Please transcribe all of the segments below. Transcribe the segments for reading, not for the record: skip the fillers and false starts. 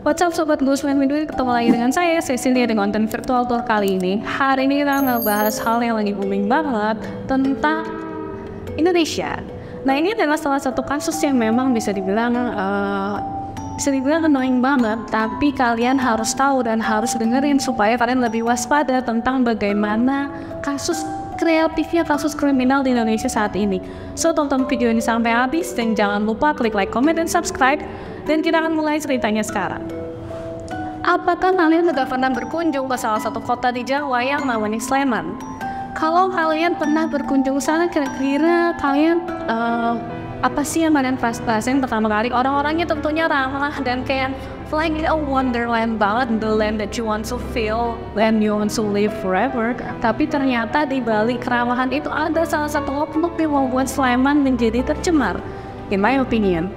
What's up Sobat Gusman Midweek, ketemu lagi dengan saya Cecilia di konten virtual tour kali ini. Hari ini kita ngebahas hal yang lagi booming banget tentang Indonesia. Nah, ini adalah salah satu kasus yang memang bisa dibilang annoying banget, tapi kalian harus tahu dan harus dengerin supaya kalian lebih waspada tentang bagaimana kasus kreatifnya kasus kriminal di Indonesia saat ini. So, tonton video ini sampai habis dan jangan lupa klik like, comment, dan subscribe. Dan kita akan mulai ceritanya sekarang. Apakah kalian sudah pernah berkunjung ke salah satu kota di Jawa yang namanya Sleman? Kalau kalian pernah berkunjung sana, kira-kira kalian apa sih yang kalian rasain pertama kali? Orang-orangnya tentunya ramah dan kayak like a wonderland banget, the land that you want to feel and you want to live forever. Tapi ternyata di balik keramahan itu ada salah satu oknum yang membuat Sleman menjadi tercemar, in my opinion.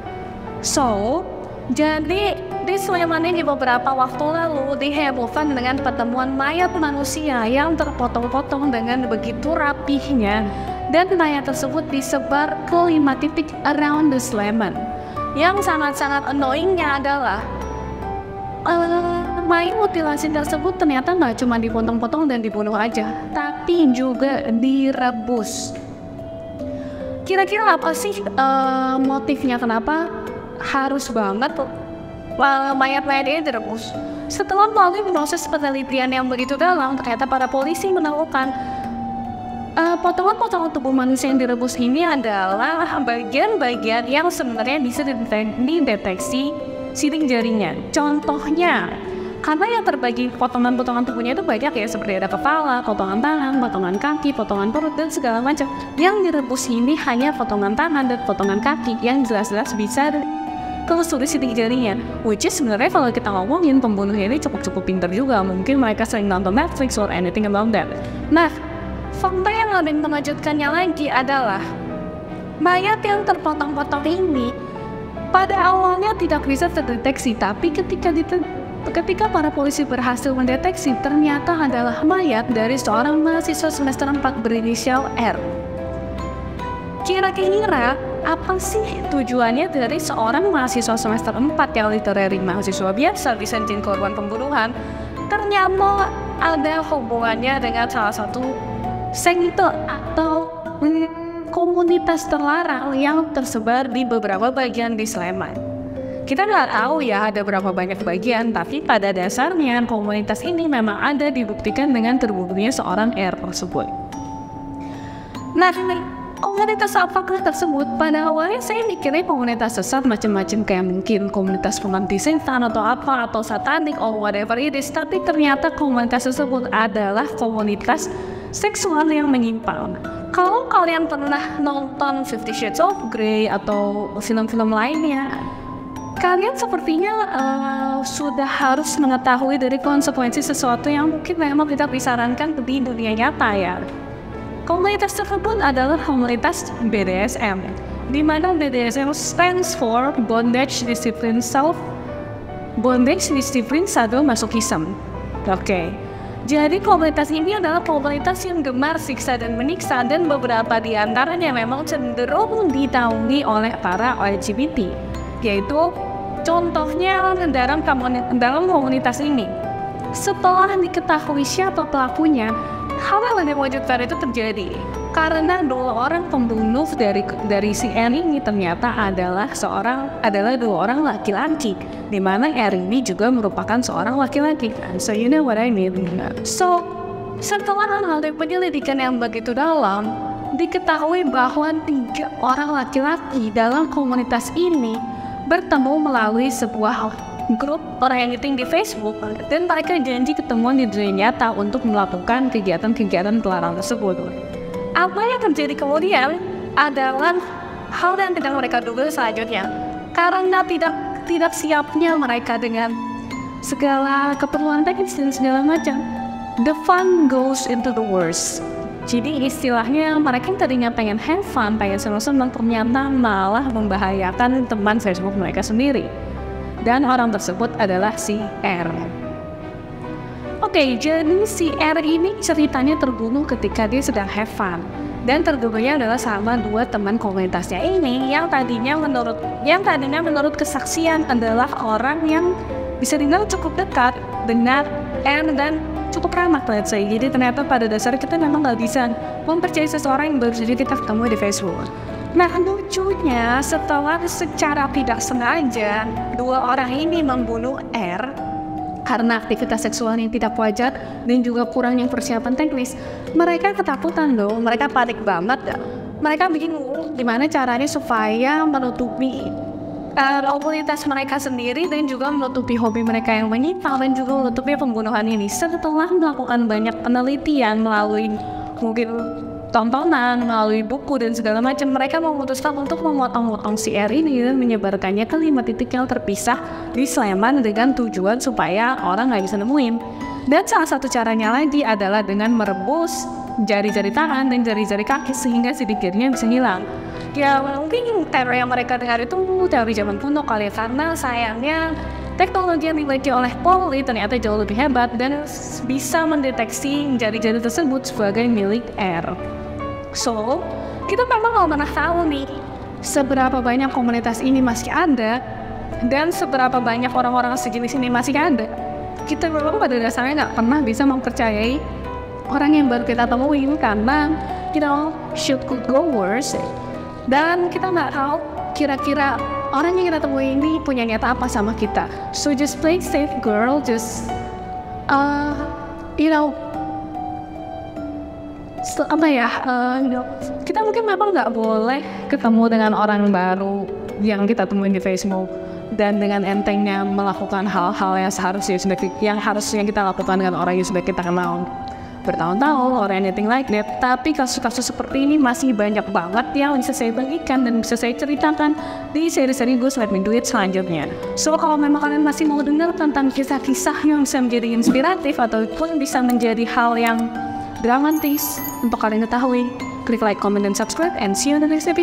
So, jadi di Sleman ini beberapa waktu lalu dihebohkan dengan pertemuan mayat manusia yang terpotong-potong dengan begitu rapihnya, dan mayat tersebut disebar ke 5 titik around the Sleman. Yang sangat-sangat annoyingnya adalah mayat mutilasi tersebut ternyata nggak cuma dipotong-potong dan dibunuh aja, tapi juga direbus. Kira-kira apa sih motifnya kenapa harus banget mayat-mayat ini direbus? Setelah melalui proses penelitian yang begitu dalam, ternyata para polisi menemukan potongan-potongan tubuh manusia yang direbus ini adalah bagian-bagian yang sebenarnya bisa dideteksi sidik jarinya. Contohnya, karena yang terbagi potongan-potongan tubuhnya itu banyak ya, seperti ada kepala, potongan tangan, potongan kaki, potongan perut, dan segala macam. Yang direbus ini hanya potongan tangan dan potongan kaki yang jelas-jelas bisa telusuri sidik jarinya. Which is sebenarnya kalau kita ngomongin pembunuh ini cukup pintar juga. Mungkin mereka sering nonton Netflix or anything about that. Nah, fakta yang lebih mengejutkannya lagi adalah mayat yang terpotong-potong ini pada awalnya tidak bisa terdeteksi, tapi ketika para polisi berhasil mendeteksi, ternyata adalah mayat dari seorang mahasiswa semester 4 berinisial R. Kira-kira apa sih tujuannya dari seorang mahasiswa semester 4 yang literally mahasiswa biasa bisa jadi korban pembunuhan? Ternyata ada hubungannya dengan salah satu sekte atau komunitas terlarang yang tersebar di beberapa bagian di Sleman. Kita nggak tahu ya ada berapa banyak bagian, tapi pada dasarnya komunitas ini memang ada dibuktikan dengan terbunuhnya seorang R tersebut. Nah, komunitas apakah tersebut? Pada awalnya saya mikirnya komunitas sesat macam-macam, kayak mungkin komunitas penganti setan atau apa, atau satanik or whatever it is. Tapi ternyata komunitas tersebut adalah komunitas seksual yang menyimpang. Kalau kalian pernah nonton 50 Shades of Grey atau film-film lainnya, kalian sepertinya sudah harus mengetahui dari konsekuensi sesuatu yang mungkin memang tidak disarankan di dunia nyata ya. Komunitas tersebut adalah komunitas BDSM, di mana BDSM stands for Bondage Discipline Sadomasochism. Oke. Jadi komunitas ini adalah komunitas yang gemar siksa dan menyiksa, dan beberapa di antaranya memang cenderung dinaungi oleh para LGBT. Yaitu contohnya dalam komunitas ini, setelah diketahui siapa pelakunya, hal yang mengejutkan itu terjadi karena 2 orang pembunuh dari si R ini ternyata adalah 2 orang laki-laki, di mana R ini juga merupakan seorang laki-laki. So you know what I mean. So setelah penyelidikan yang begitu dalam, diketahui bahwa 3 orang laki-laki dalam komunitas ini bertemu melalui sebuah grup orang di Facebook, dan mereka janji ketemuan di dunia nyata untuk melakukan kegiatan-kegiatan terlarang tersebut. Apa yang terjadi kemudian adalah hal yang tidak mereka duga selanjutnya, karena tidak siapnya mereka dengan segala keperluan teknis dan segala macam. The fun goes into the worst. Jadi istilahnya mereka yang tadinya pengen have fun, pengen senang-senang, ternyata malah membahayakan teman Facebook mereka sendiri. Dan orang tersebut adalah si R. Oke, jadi si R ini ceritanya terbunuh ketika dia sedang have fun. Dan terduga adalah sama 2 teman komunitasnya ini yang tadinya menurut kesaksian adalah orang yang bisa dibilang cukup dekat dengan dan cukup ramah, let's say. Jadi ternyata pada dasarnya kita memang nggak bisa mempercayai seseorang yang baru saja kita ketemu di Facebook. Nah, lucunya setelah secara tidak sengaja dua orang ini membunuh R karena aktivitas seksual yang tidak wajar dan juga kurangnya persiapan teknis, mereka ketakutan loh, mereka panik banget. Mereka bingung gimana caranya supaya menutupi komunitas mereka sendiri dan juga menutupi hobi mereka yang menyimpang dan juga menutupi pembunuhan ini. Setelah melakukan banyak penelitian melalui mungkin tontonan, melalui buku dan segala macam, mereka memutuskan untuk memotong-motong si R ini dan menyebarkannya ke 5 titik yang terpisah di Sleman dengan tujuan supaya orang nggak bisa nemuin. Dan salah satu caranya lagi adalah dengan merebus jari-jari tangan dan jari-jari kaki sehingga sedikitnya bisa hilang. Ya mungkin teori yang mereka dengar itu teori zaman kuno kali ya, karena sayangnya teknologi yang dimiliki oleh Polri ternyata jauh lebih hebat dan bisa mendeteksi jari-jari tersebut sebagai milik R. So, kita memang nggak pernah tahu nih seberapa banyak komunitas ini masih ada dan seberapa banyak orang-orang sejenis ini masih ada. Kita memang pada dasarnya nggak pernah bisa mempercayai orang yang baru kita temuin karena shoot could go worse. Dan kita nggak tahu kira-kira orang yang kita temui ini punya niat apa sama kita. So just play safe girl, just kita mungkin memang nggak boleh ketemu dengan orang baru yang kita temuin di Facebook dan dengan entengnya melakukan hal-hal yang harusnya kita lakukan dengan orang yang sudah kita kenal bertahun-tahun or anything like that. Tapi kasus-kasus seperti ini masih banyak banget yang bisa saya bagikan dan bisa saya ceritakan di seri-seri Ghost Let Me Do It selanjutnya. So kalau memang kalian masih mau dengar tentang kisah-kisah yang bisa menjadi inspiratif ataupun bisa menjadi hal yang dramatis untuk kalian ketahui, klik like, comment, dan subscribe, and see you in the next episode.